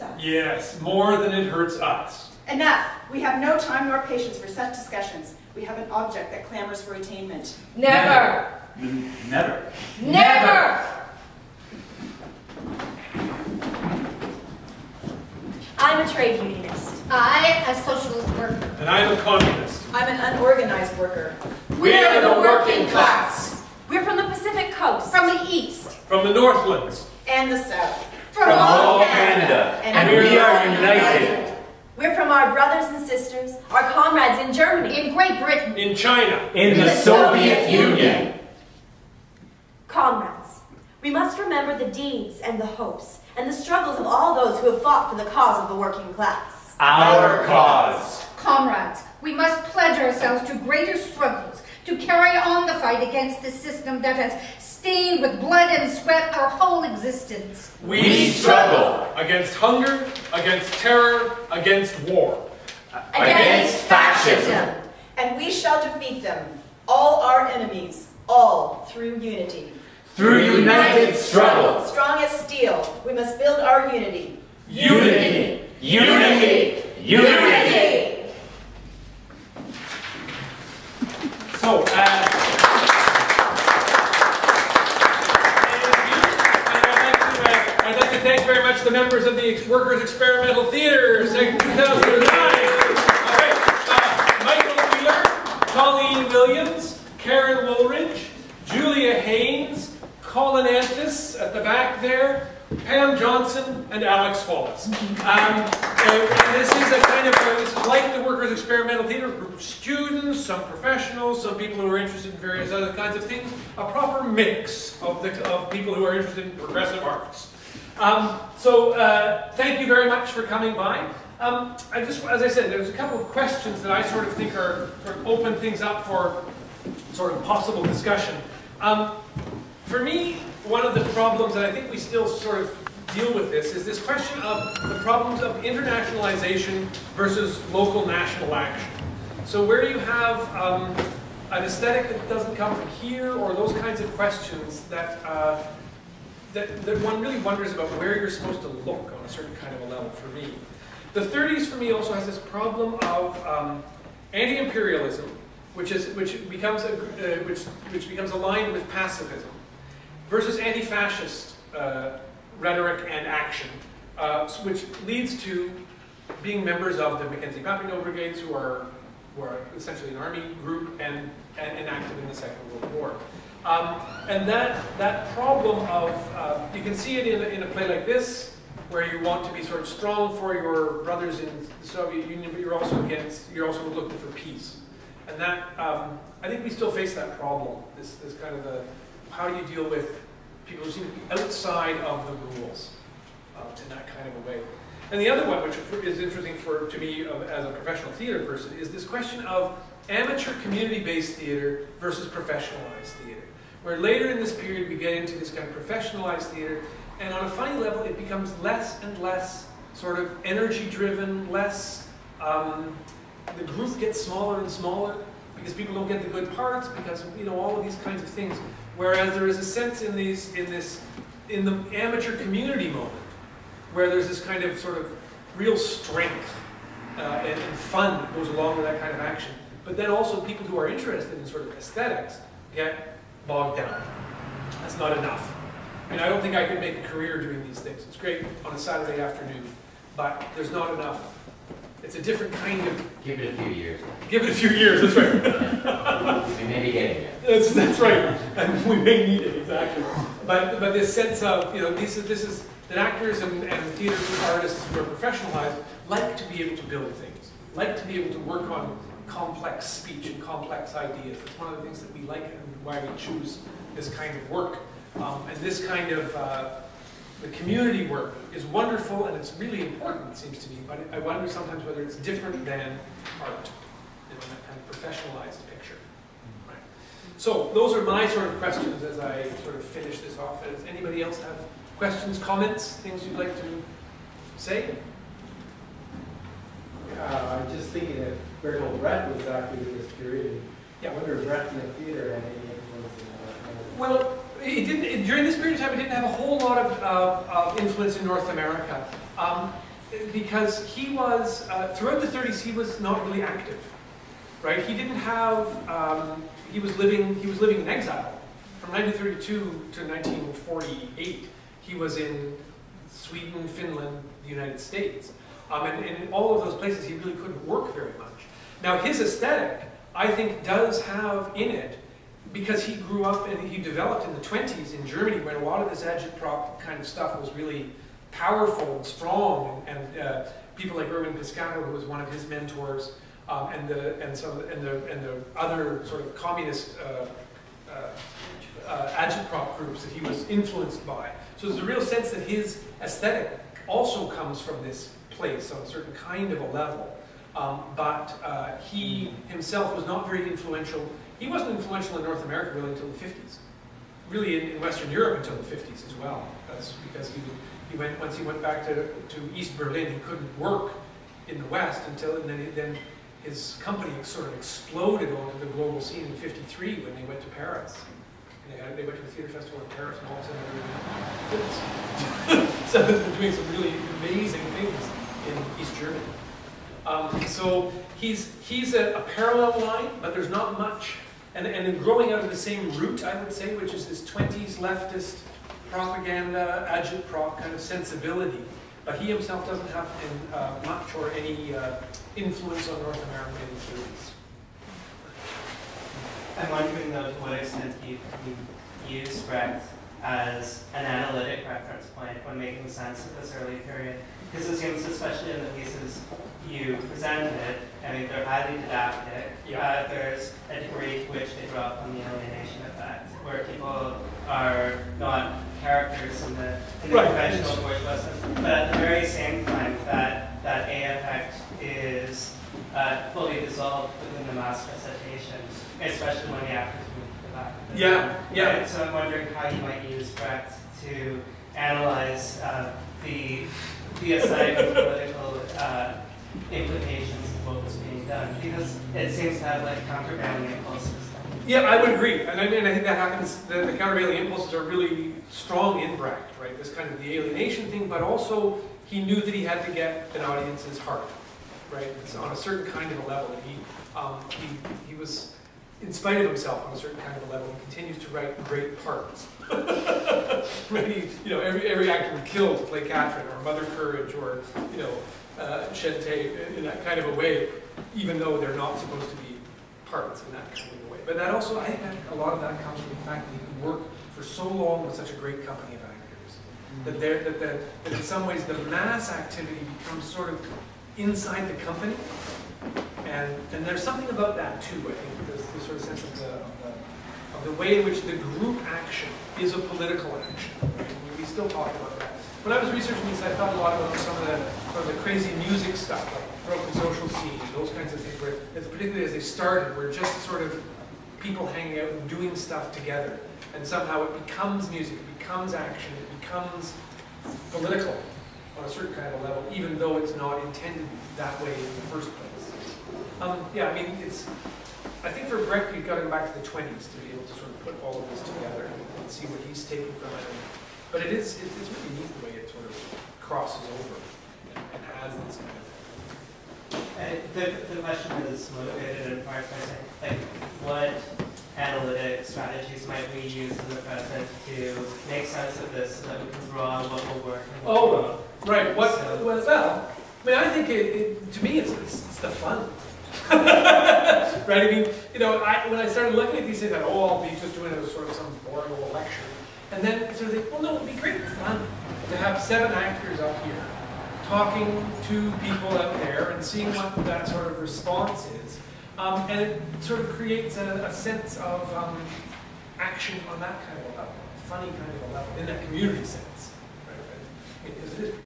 hurts us. Yes, more than it hurts us. Enough. We have no time nor patience for such discussions. We have an object that clamors for attainment. Never. Never. Never. I'm a trade unionist. I, a socialist worker. And I'm a communist. I'm an unorganized worker. We're the working class. We're from the Pacific Coast. From the east. From the Northlands. And the South. From all Canada. And we are united. We're from our brothers and sisters, our comrades in Germany. In Great Britain. In China. In the Soviet Union. Comrades, we must remember the deeds and the hopes and the struggles of all those who have fought for the cause of the working class. Our cause. Comrades, we must pledge ourselves to greater struggles, to carry on the fight against the system that has stained with blood and sweat our whole existence. We struggle against hunger, against terror, against war. Against fascism. And we shall defeat them, all our enemies, all through unity. Through united struggle. Strong as steel, we must build our unity. Unity. Unity. Unity. So, I'd like to thank very much the members of the Workers' Experimental Theatre, 2009. All right, Michael Wheeler, Colleen Williams, Karen Woolridge, Julia Haynes, Colin Anthus at the back there, Pam Johnson, and Alex Follis. And this is a kind of, it's like the Workers' Experimental Theatre, group of students, some professionals, some people who are interested in various other kinds of things, a proper mix of people who are interested in progressive arts. Thank you very much for coming by. As I said, there's a couple of questions that I sort of think are sort of open things up for sort of possible discussion. For me, one of the problems, and I think we still sort of deal with this, is this question of the problems of internationalization versus local national action. So where you have an aesthetic that doesn't come from here, or those kinds of questions that one really wonders about where you're supposed to look on a certain kind of a level for me. The 30s for me also has this problem of anti-imperialism, which becomes aligned with pacifism, versus anti-fascist rhetoric and action, which leads to being members of the Mackenzie Papineau Brigades, who are essentially an army group and active in the Second World War. And that problem of, you can see it in a play like this, where you want to be sort of strong for your brothers in the Soviet Union, but you're also looking for peace. And that, I think we still face that problem, this kind of how do you deal with people who seem to be outside of the rules in that kind of a way. And the other one, which is interesting to me as a professional theater person, is this question of amateur community-based theater versus professionalized theater. Where later in this period we get into this kind of professionalized theater, and on a funny level it becomes less and less sort of energy-driven, less, the group gets smaller and smaller because people don't get the good parts, because all of these kinds of things. Whereas there is a sense in the amateur community moment, where there's this kind of sort of real strength and fun that goes along with that kind of action. But then also people who are interested in sort of aesthetics get bogged down. That's not enough. I mean, I don't think I could make a career doing these things. It's great on a Saturday afternoon, but there's not enough. It's a different kind of... Give it a few years. Give it a few years, that's right. We may be getting there. That's right. And we may need it, exactly. But this sense of, this is that actors and theater artists who are professionalized like to be able to build things, like to be able to work on complex speech and complex ideas. It's one of the things that we like and why we choose this kind of work. And this kind of the community work is wonderful and it's really important, it seems to me, but I wonder sometimes whether it's different than art, that kind of professionalized picture. Right. So those are my sort of questions as I sort of finish this off. Does anybody else have questions, comments, things you'd like to say? I'm just thinking that Bertolt Brecht was active in this period. Yeah. I wonder if Brechtian theater had any influence in that. Well, it didn't. During this period of time, it didn't have a whole lot of influence in North America. because he was, throughout the 30s, he was not really active, right? He didn't have, he was living in exile. From 1932 to 1948, he was in Sweden, Finland, the United States. And in all of those places, he really couldn't work very much. Now, his aesthetic, I think, does have in it, because he grew up and he developed in the 20s in Germany, when a lot of this agitprop kind of stuff was really powerful and strong, and people like Erwin Piscator, who was one of his mentors, and the other sort of communist agitprop groups that he was influenced by. So there's a real sense that his aesthetic also comes from this place on a certain kind of a level. But he himself was not very influential. He wasn't influential in North America really until the 50s. Really in Western Europe until the 50s as well. That's because once he went back to East Berlin, he couldn't work in the West until, and then his company sort of exploded onto the global scene in '53 when they went to Paris. They went to the theater festival in Paris, and all of a sudden so they're doing some really amazing things in East Germany. So he's a parallel line, but there's not much. And then growing out of the same root, I would say, which is this 20s leftist propaganda, agitprop kind of sensibility. But he himself doesn't have much or any influence on North America in the 30s. I'm wondering, though, to what extent you use Brecht as an analytic reference point when making sense of this early period. Because it seems, especially in the pieces you presented, I mean, they're highly didactic. Yeah. There's a degree to which they draw from the alienation effect, where people are not characters in the conventional bourgeois sense. But at the very same time, that A effect is fully dissolved within the mass recitation, especially when the actors move to the back of the room. Yeah. Right? So I'm wondering how you might use Brecht to analyze the aesthetic and political implications of what was being done, because it seems to have like countervailing impulses. Yeah, I would agree, and I think that happens. The countervailing impulses are really strong in Brecht, right? This kind of the alienation thing, but also he knew that he had to get an audience's heart, right? It's on a certain kind of a level. He was, in spite of himself, on a certain kind of a level. He continues to write great parts. Right? Every actor would kill to play Catherine or Mother Courage or Shente in that kind of a way, even though they're not supposed to be parts in that kind of a way. But that also, I think a lot of that comes from the fact that he could work for so long with such a great company of actors. That in some ways the mass activity becomes sort of inside the company. And there's something about that too, I think, this sort of sense of the way in which the group action is a political action. Right? We still talk about that. When I was researching these, I thought a lot about some of the crazy music stuff, like broken social scene, those kinds of things, where, particularly as they started, were just sort of people hanging out and doing stuff together. And somehow it becomes music, it becomes action, it becomes political on a certain kind of a level, even though it's not intended that way in the first place. Yeah, I mean, I think for Brecht, you've got to go back to the 20s to be able to sort of put all of this together and see what he's taking from it. But it's really neat the way it sort of crosses over and has this kind of. The question is motivated in part by saying, like, what analytic strategies might we use in the present to make sense of this so that we can draw what will work and what won't? Right. Well, I mean, I think to me, it's the fun. Right? I mean, when I started looking at these things, I thought, I'll be just doing it as sort of some boring old lecture. And then sort of think, well, no, it'd be great fun to have 7 actors up here talking to people out there and seeing what that sort of response is. And it sort of creates a sense of action on that kind of a level, funny kind of a level, in that community sense. Right? Because it is